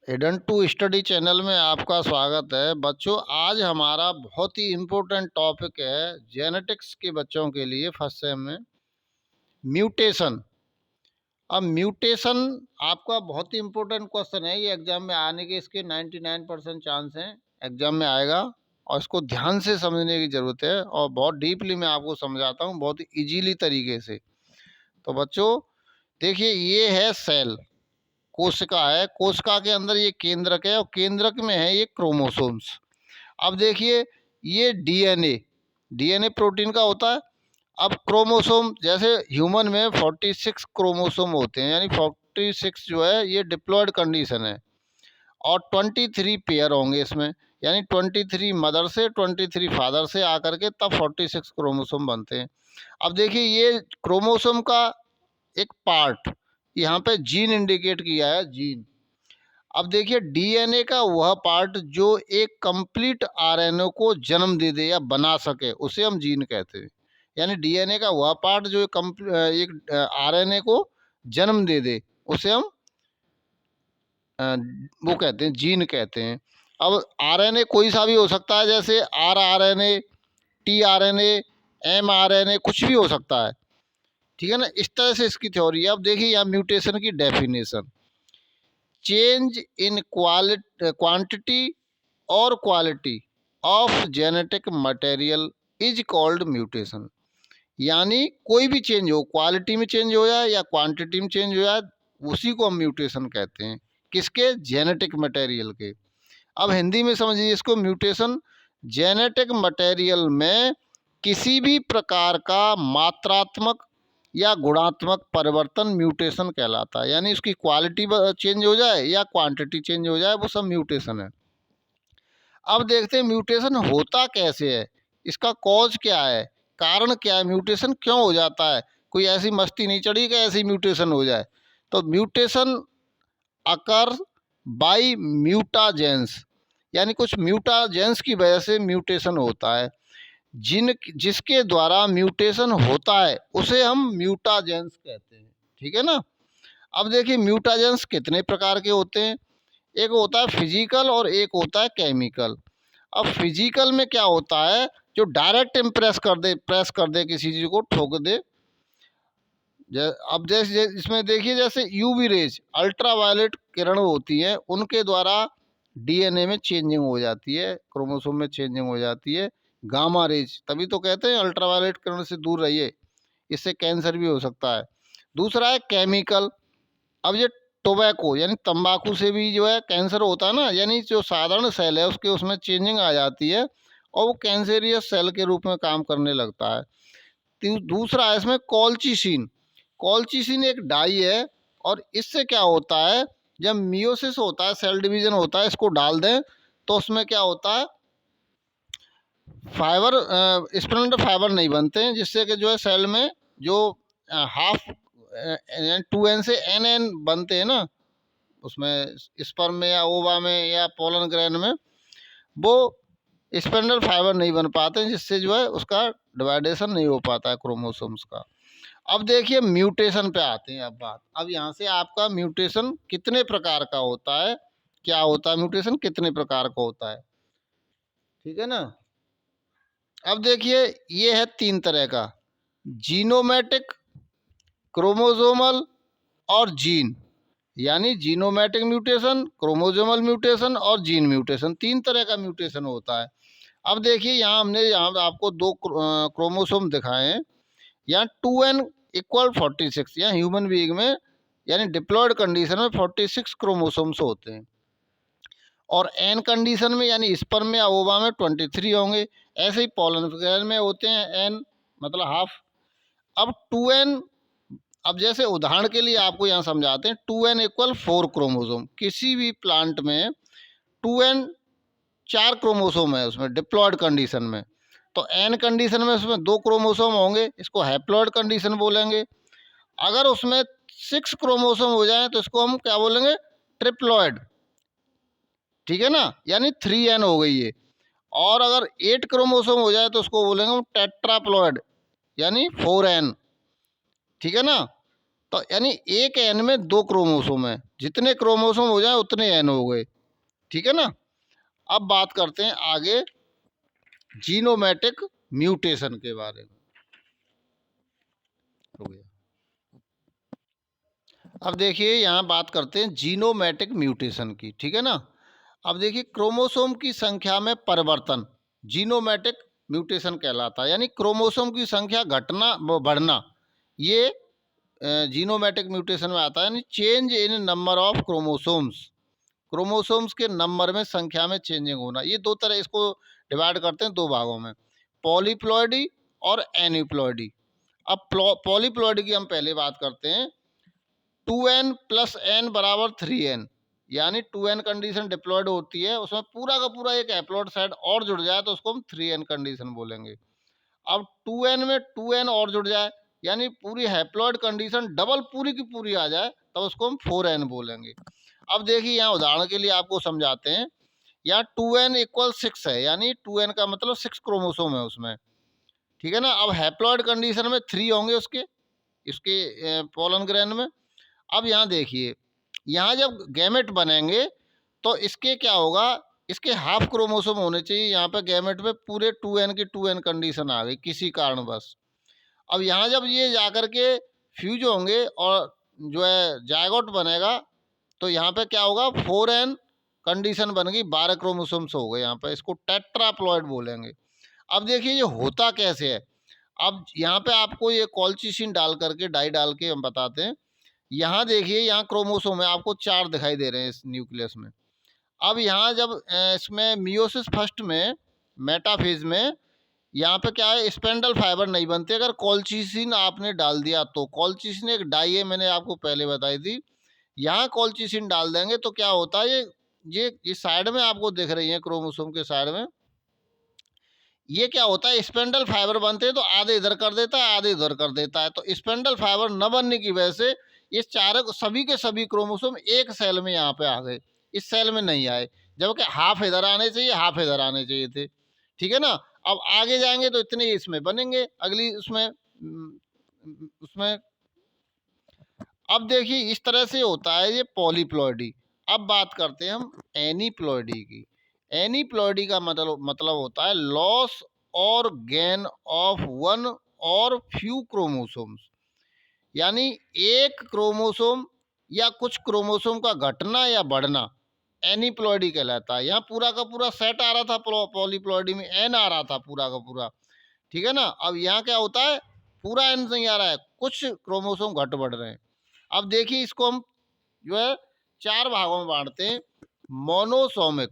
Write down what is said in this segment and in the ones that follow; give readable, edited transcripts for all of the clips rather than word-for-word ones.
Hidden to study channel में आपका स्वागत है। बच्चों, आज हमारा बहुत ही इम्पोर्टेंट टॉपिक है जेनेटिक्स के बच्चों के लिए फर्स्ट सेम में म्यूटेशन। अब म्यूटेशन आपका बहुत ही इम्पोर्टेंट क्वेश्चन है, ये एग्जाम में आने के इसके 99% चांस हैं, एग्जाम में आएगा और इसको ध्यान से समझने की ज़रूरत है और बहुत डीपली मैं आपको समझाता हूँ, बहुत ईजीली तरीके से। तो बच्चों देखिए, ये है सेल, कोशिका है। कोशिका के अंदर ये केंद्रक है और केंद्रक में है ये क्रोमोसोम्स। अब देखिए, ये डीएनए प्रोटीन का होता है। अब क्रोमोसोम, जैसे ह्यूमन में 46 क्रोमोसोम होते हैं, यानी 46 जो है ये डिप्लॉयड कंडीशन है और 23 पेयर होंगे इसमें, यानी 23 मदर से 23 फादर से आकर के तब 46 क्रोमोसोम बनते हैं। अब देखिए, ये क्रोमोसोम का एक पार्ट यहाँ पे जीन इंडिकेट किया है, जीन। अब देखिए, डीएनए का वह पार्ट जो एक कंप्लीट आरएनए को जन्म दे दे या बना सके, उसे हम जीन कहते हैं। यानी डीएनए का वह पार्ट जो एक आरएनए को जन्म दे दे, उसे हम वो कहते हैं, जीन कहते हैं। अब आरएनए कोई सा भी हो सकता है, जैसे आरआरएनए, टीआरएनए, एमआरएनए, कुछ भी हो सकता है, ठीक है ना। इस तरह से इसकी थ्योरी है। अब देखिए यहाँ म्यूटेशन की डेफिनेशन, चेंज इन क्वांटिटी और quality of genetic material is called mutation. यानी कोई भी चेंज हो, क्वालिटी में चेंज हो जाए या क्वांटिटी में चेंज हो जाए, उसी को हम म्यूटेशन कहते हैं। किसके? जेनेटिक मटेरियल के। अब हिंदी में समझिए इसको, म्यूटेशन जेनेटिक मटेरियल में किसी भी प्रकार का मात्रात्मक या गुणात्मक परिवर्तन म्यूटेशन कहलाता है। यानी उसकी क्वालिटी चेंज हो जाए या क्वांटिटी चेंज हो जाए, वो सब म्यूटेशन है। अब देखते हैं म्यूटेशन होता कैसे है, इसका कॉज क्या है, कारण क्या है, म्यूटेशन क्यों हो जाता है। कोई ऐसी मस्ती नहीं चढ़ी कि ऐसी म्यूटेशन हो जाए। तो म्यूटेशन अकर बाई म्यूटाजेंस, यानी कुछ म्यूटाजेंस की वजह से म्यूटेशन होता है। जिसके द्वारा म्यूटेशन होता है उसे हम म्यूटाजेंस कहते हैं, ठीक है ना। अब देखिए, म्यूटाजेंस कितने प्रकार के होते हैं। एक होता है फिजिकल और एक होता है केमिकल। अब फिजिकल में क्या होता है, जो डायरेक्ट इम्प्रेस प्रेस कर दे, किसी चीज़ को ठोक दे। अब जैसे इसमें देखिए, जैसे यूवी रेज, अल्ट्रावायलेट किरण होती हैं, उनके द्वारा डीएनए में चेंजिंग हो जाती है, क्रोमोसोम में चेंजिंग हो जाती है। गामा रेज, तभी तो कहते हैं अल्ट्रावायलेट किरण से दूर रहिए, इससे कैंसर भी हो सकता है। दूसरा है केमिकल। अब ये टोबैको यानी तंबाकू से भी जो है कैंसर होता है ना, यानी जो साधारण सेल है उसके उसमें चेंजिंग आ जाती है और वो कैंसरियस सेल के रूप में काम करने लगता है। दूसरा है इसमें कॉल्चिसिन। कॉल्चिसिन एक डाई है और इससे क्या होता है, जब मियोसिस होता है, सेल डिवीजन होता है, इसको डाल दें तो उसमें क्या होता है, फाइबर, स्प्लिंटर फाइबर नहीं बनते हैं, जिससे कि जो है सेल में जो हाफ 2n से nn बनते हैं ना, उसमें स्पर्म में या ओवा में या पोलन ग्रैन में, वो स्पिंडल फाइबर नहीं बन पाते हैं, जिससे जो है उसका डिवाइडेशन नहीं हो पाता है क्रोमोसोम्स का। अब देखिए म्यूटेशन पे आते हैं। अब यहाँ से आपका म्यूटेशन कितने प्रकार का होता है, क्या होता है म्यूटेशन, कितने प्रकार का होता है, ठीक है ना। अब देखिए, ये है 3 तरह का, जीनोमैटिक, क्रोमोसोमल और जीन। यानी जीनोमैटिक म्यूटेशन, क्रोमोसोमल म्यूटेशन और जीन म्यूटेशन, 3 तरह का म्यूटेशन होता है। अब देखिए, यहाँ आपको 2 क्रोमोसोम दिखाए हैं। यहाँ 2n इक्वल 46, यहाँ ह्यूमन बीइंग में यानी डिप्लॉयड कंडीशन में 46 क्रोमोसोम्स होते हैं और एन कंडीशन में यानी स्पर्म में या ओवा में 23 होंगे। ऐसे ही पॉलन में होते हैं एन, मतलब हाफ। अब 2n, अब जैसे उदाहरण के लिए आपको यहाँ समझाते हैं, 2n इक्वल 4 क्रोमोसोम। किसी भी प्लांट में 2n 4 क्रोमोसोम है उसमें डिप्लॉयड कंडीशन में, तो एन कंडीशन में उसमें 2 क्रोमोसोम होंगे, इसको हैप्लॉयड कंडीशन बोलेंगे। अगर उसमें 6 क्रोमोसोम हो जाए तो इसको हम क्या बोलेंगे, ट्रिप्लॉयड, ठीक है ना, यानी 3n हो गई ये। और अगर 8 क्रोमोसोम हो जाए तो उसको बोलेंगे हम टेट्राप्लॉयड, यानी 4n, ठीक है ना। तो यानी एक एन में 2 क्रोमोसोम है जितने क्रोमोसोम हो जाए उतने एन हो गए, ठीक है ना। अब बात करते हैं आगे जीनोमैटिक म्यूटेशन के बारे में। हो गया। अब देखिए यहाँ बात करते हैं जीनोमैटिक म्यूटेशन की, ठीक है ना। अब देखिए क्रोमोसोम की संख्या में परिवर्तन जीनोमैटिक म्यूटेशन कहलाता है, यानी क्रोमोसोम की संख्या घटना बढ़ना, ये जीनोमैटिक म्यूटेशन में आता है। यानी change in number of chromosomes, chromosomes के नंबर में संख्या में चेंजिंग होना। ये दो तरह, इसको डिवाइड करते हैं दो भागों में, पॉलीप्लॉइडी और एन्यूप्लॉइडी। अब पॉलीप्लॉइडी की हम पहले बात करते हैं। 2n प्लस n बराबर 3n, यानी 2n कंडीशन डिप्लॉयड होती है, उसमें पूरा का पूरा एक हैप्लॉइड साइड और जुड़ जाए तो उसको हम 3n कंडीशन बोलेंगे। अब 2n में 2n और जुड़ जाए, यानी पूरी हैप्लॉइड कंडीशन डबल पूरी की पूरी आ जाए, तब उसको हम 4n बोलेंगे। अब देखिए यहाँ उदाहरण के लिए आपको समझाते हैं। यहाँ 2n इक्वल 6 है, यानी 2n का मतलब 6 क्रोमोसोम है उसमें, ठीक है ना। अब हैप्लॉइड कंडीशन में 3 होंगे उसके, इसके पोलन ग्रेन में। अब यहाँ देखिए, यहाँ जब गैमेट बनेंगे तो इसके क्या होगा, इसके हाफ क्रोमोसोम होने चाहिए। यहाँ पे गैमेट में पूरे 2n की 2n कंडीशन आ गई किसी कारणवश। अब यहाँ जब ये जाकर के फ्यूज होंगे और जो है जायगोट बनेगा, तो यहाँ पे क्या होगा, 4n कंडीशन बन गई, 12 क्रोमोसोम्स हो गए यहाँ पे, इसको टेट्राप्लॉइड बोलेंगे। अब देखिए ये होता कैसे है। अब यहाँ पे आपको ये कॉलचिसिन डाल करके, डाई डाल के हम बताते हैं। यहाँ देखिए, यहाँ क्रोमोसोम है, आपको 4 दिखाई दे रहे हैं इस न्यूक्लियस में। अब यहाँ जब इसमें मियोसिस फर्स्ट में, मेटाफेज में, यहाँ पे क्या है, स्पेंडल फाइबर नहीं बनते अगर कॉलचिसिन आपने डाल दिया तो। कॉलचिसिन एक डाई है, मैंने आपको पहले बताई थी। यहाँ कॉलचिसिन डाल देंगे तो क्या होता है, ये साइड में आपको दिख रही है, क्रोमोसोम के साइड में, ये क्या होता है, स्पेंडल फाइबर बनते हैं तो आधे इधर कर देता है, आधे इधर कर देता है। तो स्पेंडल फाइबर न बनने की वजह से ये चारों सभी के सभी क्रोमोसोम एक सेल में यहाँ पे आ गए, इस सेल में नहीं आए, जबकि हाफ इधर आने चाहिए, हाफ इधर आने चाहिए थे, ठीक है ना। अब आगे जाएंगे तो इतने इसमें बनेंगे, अगली उसमें उसमें। अब देखिए इस तरह से होता है ये पॉलीप्लॉइडी। अब बात करते हैं हम एनीप्लॉइडी की। एनीप्लॉइडी का मतलब होता है लॉस और गेन ऑफ वन और फ्यू क्रोमोसोम्स, यानी एक क्रोमोसोम या कुछ क्रोमोसोम का घटना या बढ़ना एनीप्लॉइडी कहलाता है। यहाँ पूरा का पूरा सेट आ रहा था, पॉलीप्लॉइडी में एन आ रहा था पूरा का पूरा, ठीक है ना। अब यहाँ क्या होता है, पूरा एन नहीं आ रहा है, कुछ क्रोमोसोम घट बढ़ रहे हैं। अब देखिए इसको हम जो है 4 भागों में बांटते हैं। मोनोसोमिक,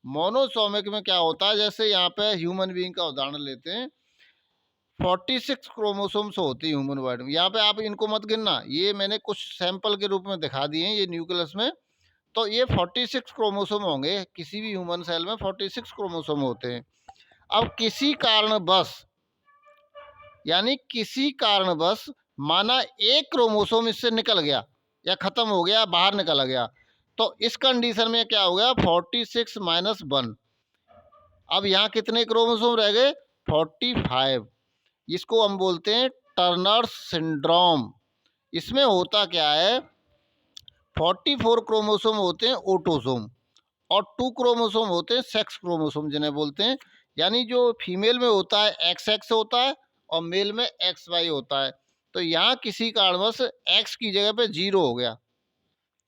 मोनोसोमिक में क्या होता है, जैसे यहाँ पे ह्यूमन बीइंग का उदाहरण लेते हैं। 46 क्रोमोसोम्स होती है ह्यूमन बॉडी में। यहाँ पे आप इनको मत गिनना, ये मैंने कुछ सैंपल के रूप में दिखा दिए हैं ये न्यूक्लियस में। तो ये 46 क्रोमोसोम होंगे, किसी भी ह्यूमन सेल में 46 क्रोमोसोम होते हैं। अब किसी कारणवश, यानी किसी कारणवश माना एक क्रोमोसोम इससे निकल गया या खत्म हो गया, बाहर निकल गया, तो इस कंडीशन में क्या हो गया, 46 माइनस 1। अब यहाँ कितने क्रोमोसोम रह गए, 45। इसको हम बोलते हैं टर्नर्स सिंड्रोम। इसमें होता क्या है, 44 क्रोमोसोम होते हैं ऑटोसोम, और 2 क्रोमोसोम होते हैं सेक्स क्रोमोसोम जिन्हें बोलते हैं। यानी जो फीमेल में होता है XX होता है और मेल में XY होता है। तो यहाँ किसी कारणवश X की जगह पे 0 हो गया,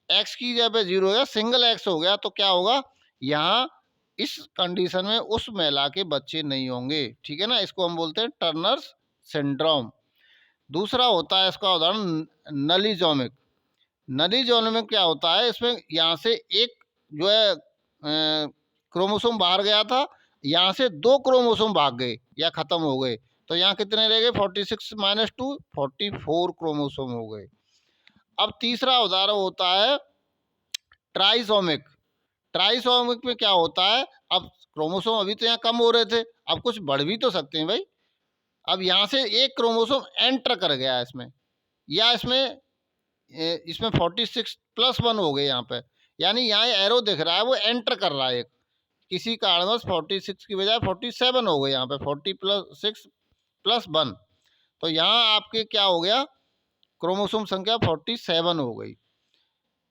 X की जगह पे 0 हो गया, सिंगल X हो गया, तो क्या होगा, यहाँ इस कंडीशन में उस महिला के बच्चे नहीं होंगे, ठीक है ना। इसको हम बोलते हैं टर्नर्स सिंड्रोम। दूसरा होता है इसका उदाहरण नलीजोमिक। नलीजोमिक क्या होता है, इसमें यहाँ से एक जो है क्रोमोसोम बाहर गया था, यहाँ से 2 क्रोमोसोम भाग गए या खत्म हो गए, तो यहाँ कितने रह गए, 46 माइनस 2 44 क्रोमोसोम हो गए। अब तीसरा उदाहरण होता है ट्राइसोमिक। ट्राइसोमिक में क्या होता है, अब क्रोमोसोम अभी तो यहाँ कम हो रहे थे, अब कुछ बढ़ भी तो सकते हैं भाई। अब यहाँ से एक क्रोमोसोम एंटर कर गया इसमें, या इसमें 46 प्लस 1 हो गए यहाँ पे, यानी यहाँ एरो दिख रहा है वो एंटर कर रहा है एक, किसी कारणवश 46 की बजाय 47 हो गए यहाँ पे, 40 प्लस 6 प्लस 1, तो यहाँ आपके क्या हो गया, क्रोमोसोम संख्या 47 हो गई।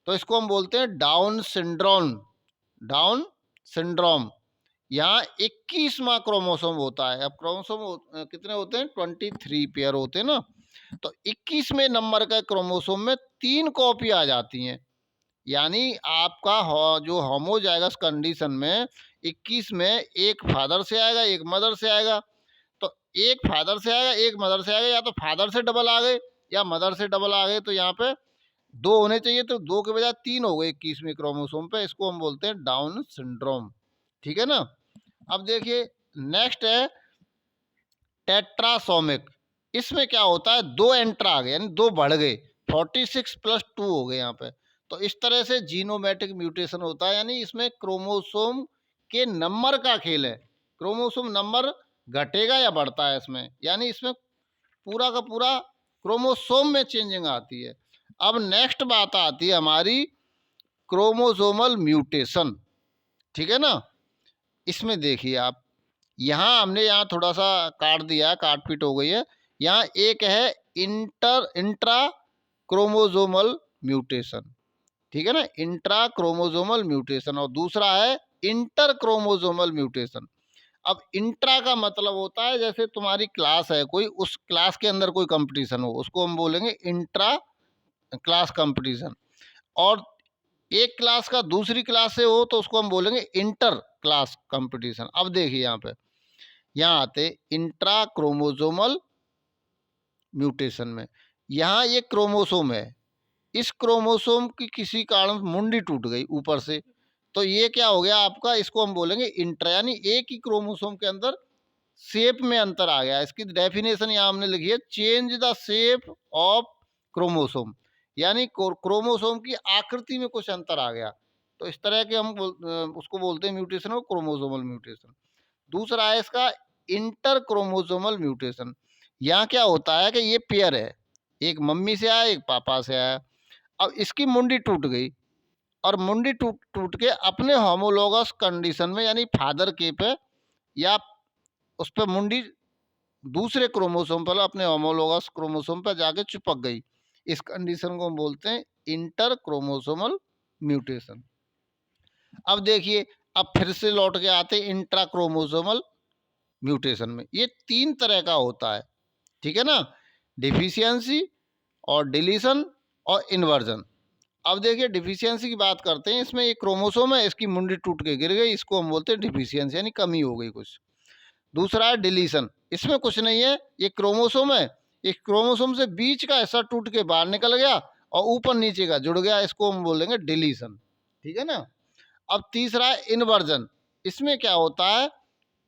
तो इसको हम बोलते हैं डाउन सिंड्रोम। Down syndrome. यहाँ 21वां क्रोमोसोम होता है। अब क्रोमोसोम कितने होते हैं? 23 पेयर होते हैं ना। तो 21वें नंबर का क्रोमोसोम में 3 कॉपी आ जाती हैं। यानी आपका जो होमोजाइगस कंडीशन में 21 में एक फादर से आएगा, एक मदर से आएगा। तो एक फादर से आएगा, एक मदर से आएगा, या तो फादर से डबल आ गए या मदर से डबल आ गए। तो यहाँ पे 2 होने चाहिए, तो 2 के बजाय 3 हो गए 21वें क्रोमोसोम पे। इसको हम बोलते हैं डाउन सिंड्रोम। ठीक है ना। अब देखिए नेक्स्ट है टेट्रासोमिक। इसमें क्या होता है? 2 एंट्रा आ गए, यानी 2 बढ़ गए, 46 + 2 हो गए यहाँ पे। तो इस तरह से जीनोमैटिक म्यूटेशन होता है, यानी इसमें क्रोमोसोम के नंबर का खेल है। क्रोमोसोम नंबर घटेगा या बढ़ता है इसमें, यानी इसमें पूरा का पूरा क्रोमोसोम में चेंजिंग आती है। अब नेक्स्ट बात आती है हमारी क्रोमोसोमल म्यूटेशन। ठीक है ना। इसमें देखिए आप, यहाँ हमने यहाँ थोड़ा सा काट दिया है, काट पीट हो गई है। यहाँ एक है इंट्रा क्रोमोसोमल म्यूटेशन। ठीक है ना, इंट्रा क्रोमोसोमल म्यूटेशन। और दूसरा है इंटर क्रोमोसोमल म्यूटेशन। अब इंट्रा का मतलब होता है जैसे तुम्हारी क्लास है कोई, उस क्लास के अंदर कोई कंपटीशन हो, उसको हम बोलेंगे इंट्रा क्लास कंपटीशन। और एक क्लास का दूसरी क्लास से हो तो उसको हम बोलेंगे इंटर क्लास कंपटीशन। अब देखिए यहाँ पे, यहाँ आते इंट्रा क्रोमोसोमल म्यूटेशन में। यहाँ ये क्रोमोसोम है, इस क्रोमोसोम की किसी कारण मुंडी टूट गई ऊपर से, तो ये क्या हो गया आपका? इसको हम बोलेंगे इंट्रा, यानी एक ही क्रोमोसोम के अंदर शेप में अंतर आ गया। इसकी डेफिनेशन यहाँ हमने लिखी है, change the shape of chromosome, यानी क्रोमोसोम की आकृति में कुछ अंतर आ गया। तो इस तरह के हम उसको बोलते हैं म्यूटेशन और क्रोमोसोमल म्यूटेशन। दूसरा है इसका इंटर क्रोमोसोमल म्यूटेशन। यहाँ क्या होता है कि ये पेयर है, एक मम्मी से आया, एक पापा से आया। अब इसकी मुंडी टूट गई, और मुंडी टूट टूट के अपने होमोलोगस कंडीशन में, यानी फादर के पे या उस पर मुंडी दूसरे क्रोमोसोम पर, अपने होमोलोगस क्रोमोसोम पर जाके चिपक गई। इस कंडीशन को हम बोलते हैं इंटर क्रोमोसोमल म्यूटेशन। अब देखिए, अब फिर से लौट के आते हैं इंट्रा क्रोमोसोमल म्यूटेशन में। ये 3 तरह का होता है। ठीक है ना, डिफिशियंसी और डिलीशन और इन्वर्जन। अब देखिए डिफिशियंसी की बात करते हैं। इसमें एक क्रोमोसोम है, इसकी मुंडी टूट के गिर गई, इसको हम बोलते हैं डिफिशियंसी, यानी कमी हो गई कुछ। दूसरा है डिलीशन। इसमें कुछ नहीं है, ये क्रोमोसोम है, एक क्रोमोसोम से बीच का हिस्सा टूट के बाहर निकल गया और ऊपर नीचे का जुड़ गया, इसको हम बोलेंगे डिलीशन। ठीक है ना। अब तीसरा है इन्वर्जन। इसमें क्या होता है,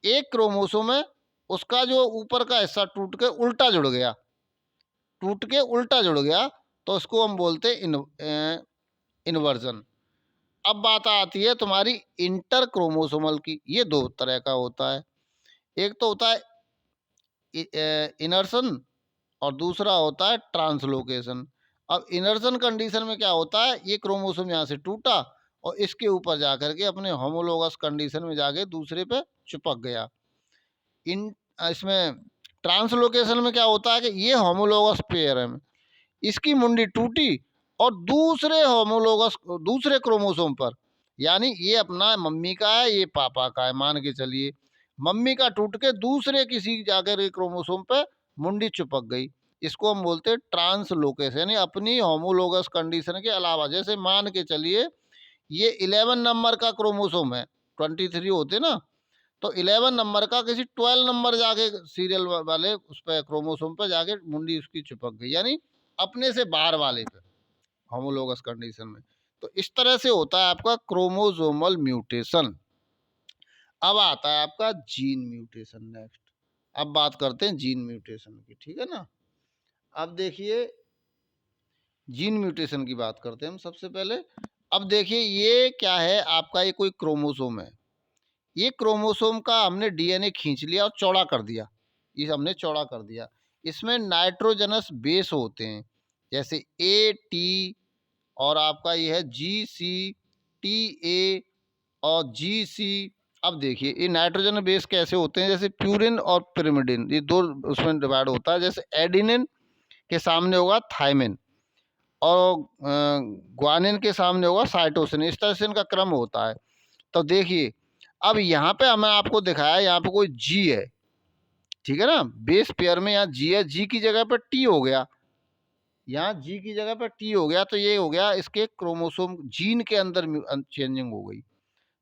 एक क्रोमोसोम है, उसका जो ऊपर का हिस्सा टूट के उल्टा जुड़ गया, टूट के उल्टा जुड़ गया, तो उसको हम बोलते हैं इन्वर्जन। अब बात आती है तुम्हारी इंटर क्रोमोसोमल की। ये 2 तरह का होता है, एक तो होता है इनर्सन और दूसरा होता है ट्रांसलोकेशन। अब इनर्सन कंडीशन में क्या होता है, ये क्रोमोसोम यहाँ से टूटा और इसके ऊपर जाकर के अपने होमोलोगस कंडीशन में जाके दूसरे पे चिपक गया। इन इसमें ट्रांसलोकेशन में क्या होता है कि ये होमोलोगस पेयर है, इसकी मुंडी टूटी और दूसरे होमोलोगस दूसरे क्रोमोसोम पर, यानी ये अपना मम्मी का है, ये पापा का है, मान के चलिए मम्मी का टूट के दूसरे किसी जाकर के क्रोमोसोम पे मुंडी चिपक गई, इसको हम बोलते हैं ट्रांसलोकेशन, यानी अपनी होमोलोगस कंडीशन के अलावा। जैसे मान के चलिए ये 11 नंबर का क्रोमोसोम है, 23 होते ना, तो 11 नंबर का किसी 12 नंबर जाके सीरियल वाले उस पर क्रोमोसोम पर जाके मुंडी उसकी चिपक गई, यानी अपने से बाहर वाले पे होमोलोगस कंडीशन में। तो इस तरह से होता है आपका क्रोमोसोमल म्यूटेशन। अब आता है आपका जीन म्यूटेशन नेक्स्ट। अब बात करते हैं जीन म्यूटेशन की। ठीक है ना। अब देखिए जीन म्यूटेशन की बात करते हैं हम सबसे पहले। अब देखिए ये क्या है आपका, ये कोई क्रोमोसोम है, ये क्रोमोसोम का हमने डीएनए खींच लिया और चौड़ा कर दिया, ये हमने चौड़ा कर दिया। इसमें नाइट्रोजनस बेस होते हैं, जैसे ए टी और आपका ये है जी सी टी ए और जी सी। अब देखिए ये नाइट्रोजन बेस कैसे होते हैं, जैसे प्यूरिन और पिरिमिडिन, ये 2 उसमें डिवाइड होता है। जैसे एडिनिन के सामने होगा थायमिन, और ग्वानिन के सामने होगा साइटोसिन। इस तरह से इनका क्रम होता है। तो देखिए, अब यहाँ पे हमें आपको दिखाया, यहाँ पे कोई जी है, ठीक है ना, बेस पेयर में यहाँ जी है, जी की जगह पर टी हो गया, यहाँ जी की जगह पर टी हो गया, तो ये हो गया इसके क्रोमोसोम जीन के अंदर चेंजिंग हो गई।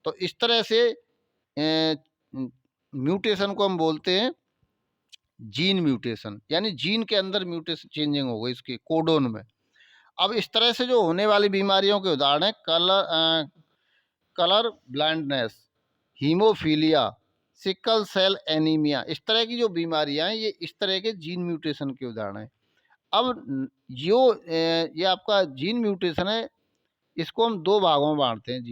तो इस तरह से म्यूटेशन को हम बोलते हैं जीन म्यूटेशन, यानी जीन के अंदर म्यूटेशन चेंजिंग हो गई इसके कोडोन में। अब इस तरह से जो होने वाली बीमारियों के उदाहरण है colour blindness, haemophilia, sickle cell anaemia. इस तरह की जो बीमारियां हैं ये इस तरह के जीन म्यूटेशन के उदाहरण हैं। अब ये आपका जीन म्यूटेशन है, इसको हम दो भागों में बांटते हैं।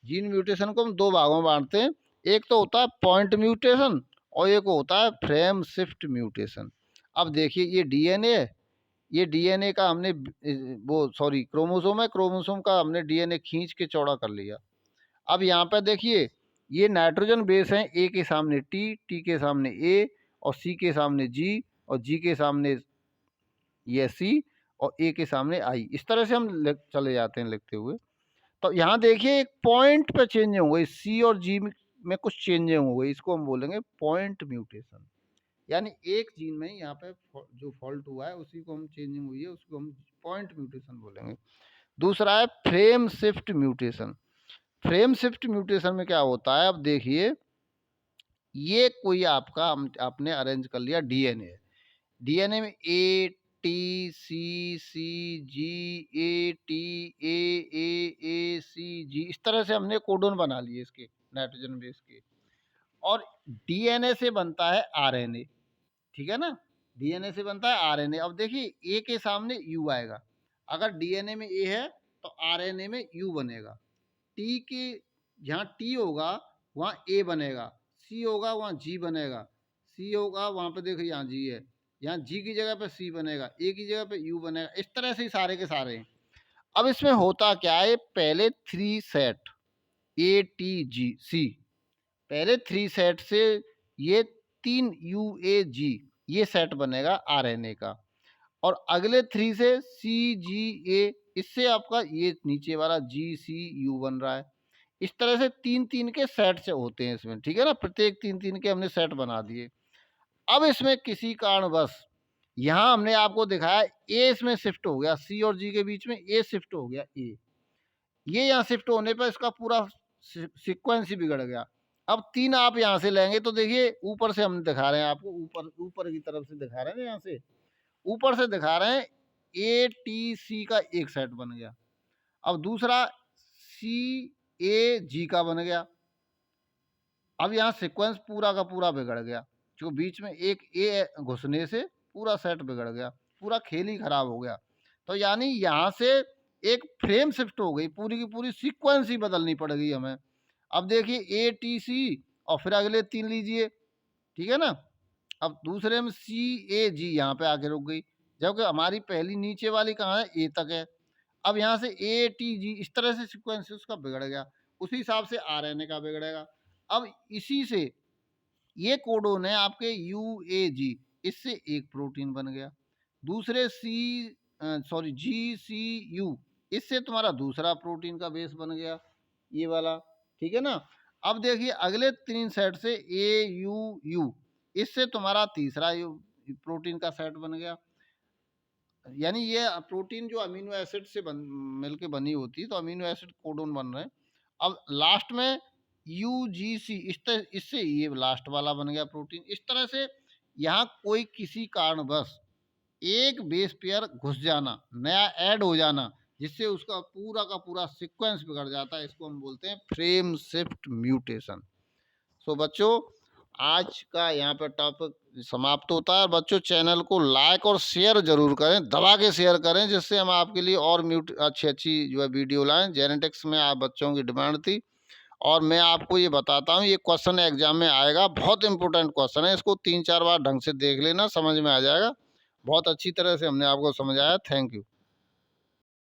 जीन म्यूटेशन को हम दो भागों में बांटते हैं। एक तो होता है पॉइंट म्यूटेशन और एक होता है फ्रेम शिफ्ट म्यूटेशन। अब देखिए, ये डीएनए है, ये डीएनए का हमने क्रोमोसोम है, क्रोमोसोम का हमने डीएनए खींच के चौड़ा कर लिया। अब यहाँ पे देखिए, ये नाइट्रोजन बेस है, ए के सामने टी, टी के सामने ए, और सी के सामने जी, और जी के सामने ये सी, और ए के सामने आई। इस तरह से हम चले जाते हैं लिखते हुए। तो यहाँ देखिए, एक पॉइंट पे चेंज हो गई, सी और जी में कुछ चेंजिंग हो गई, इसको हम बोलेंगे पॉइंट म्यूटेशन। यानी एक जीन में यहाँ पे जो फॉल्ट हुआ है, उसी को हम चेंजिंग हुई है, उसको हम पॉइंट म्यूटेशन बोलेंगे। दूसरा है frame shift mutation. Frame shift mutation में क्या होता है, अब देखिए, ये कोई आपने अरेंज कर लिया डीएनए। डीएनए में A T C ji, A T A सी जी, इस तरह से हमने कोडोन बना लिए इसके, नाइट्रोजन बेस के। और डीएनए से बनता है आरएनए, ठीक है ना, डीएनए से बनता है आरएनए। अब देखिए, ए के सामने यू आएगा, अगर डीएनए में ए है तो आरएनए में यू बनेगा। टी के जहाँ टी होगा वहाँ ए बनेगा, सी होगा वहाँ जी बनेगा, सी होगा वहाँ पे देखिए यहाँ जी है, यहाँ जी की जगह पे सी बनेगा, ए की जगह पे यू बनेगा। इस तरह से ही सारे के सारे हैं। अब इसमें होता क्या है, पहले 3 सेट ए टी जी सी, पहले 3 सेट से ये 3 यू ए जी, ये सेट बनेगा आरएनए का। और अगले 3 से सी जी ए, इससे आपका ये नीचे वाला जी सी यू बन रहा है। इस तरह से 3-3 के सेट से होते हैं इसमें, ठीक है ना, प्रत्येक 3-3 के हमने सेट बना दिए। अब इसमें किसी कारणवश यहाँ हमने आपको दिखाया ए इसमें शिफ्ट हो गया, सी और जी के बीच में ए शिफ्ट हो गया, ए ये यहाँ शिफ्ट होने पर इसका पूरा सीक्वेंस ही बिगड़ गया। अब 3 आप यहाँ से लेंगे तो देखिए, ऊपर से हम दिखा रहे हैं आपको, ऊपर ऊपर की तरफ से दिखा रहे हैं, यहाँ से ऊपर से दिखा रहे हैं, ए टी सी का एक सेट बन गया। अब दूसरा सी ए जी का बन गया। अब यहाँ सीक्वेंस पूरा का पूरा बिगड़ गया, जो बीच में एक ए घुसने से पूरा सेट बिगड़ गया, पूरा खेल ही खराब हो गया। तो यानी यहाँ से एक फ्रेम शिफ्ट हो गई, पूरी की पूरी सीक्वेंस ही बदलनी पड़ गई हमें। अब देखिए, ए टी सी और फिर अगले 3 लीजिए, ठीक है ना। अब दूसरे में सी ए जी यहाँ पे आके रुक गई, जबकि हमारी पहली नीचे वाली कहाँ है, ए तक है। अब यहाँ से ए टी जी, इस तरह से सीक्वेंस उसका बिगड़ गया, उसी हिसाब से आरएनए का बिगड़ेगा। अब इसी से ये कोडोन है आपके यू ए जी, इससे एक प्रोटीन बन गया। दूसरे जी सी यू, इससे तुम्हारा दूसरा प्रोटीन का बेस बन गया, ये वाला, ठीक है ना। अब देखिए, अगले 3 सेट से ए यू यू, इससे तुम्हारा तीसरा प्रोटीन का सेट बन गया। यानी ये प्रोटीन जो अमीनो एसिड से मिलके बनी होती है, तो अमीनो एसिड कोडोन बन रहे हैं। अब लास्ट में यूजीसी, इससे ये लास्ट वाला बन गया प्रोटीन। इस तरह से यहाँ कोई किसी कारणवश एक बेस पेयर घुस जाना, नया ऐड हो जाना, जिससे उसका पूरा का पूरा सीक्वेंस बिगड़ जाता है, इसको हम बोलते हैं फ्रेम शिफ्ट म्यूटेशन। सो बच्चों, आज का यहाँ पर टॉपिक समाप्त होता है। बच्चों, चैनल को लाइक और शेयर जरूर करें, दबा के शेयर करें, जिससे हम आपके लिए और अच्छी अच्छी जो है वीडियो लाएं। जेनेटिक्स में आप बच्चों की डिमांड थी, और मैं आपको ये बताता हूँ, ये क्वेश्चन एग्जाम में आएगा, बहुत इंपॉर्टेंट क्वेश्चन है, इसको 3-4 बार ढंग से देख लेना, समझ में आ जाएगा। बहुत अच्छी तरह से हमने आपको समझाया। Thank you.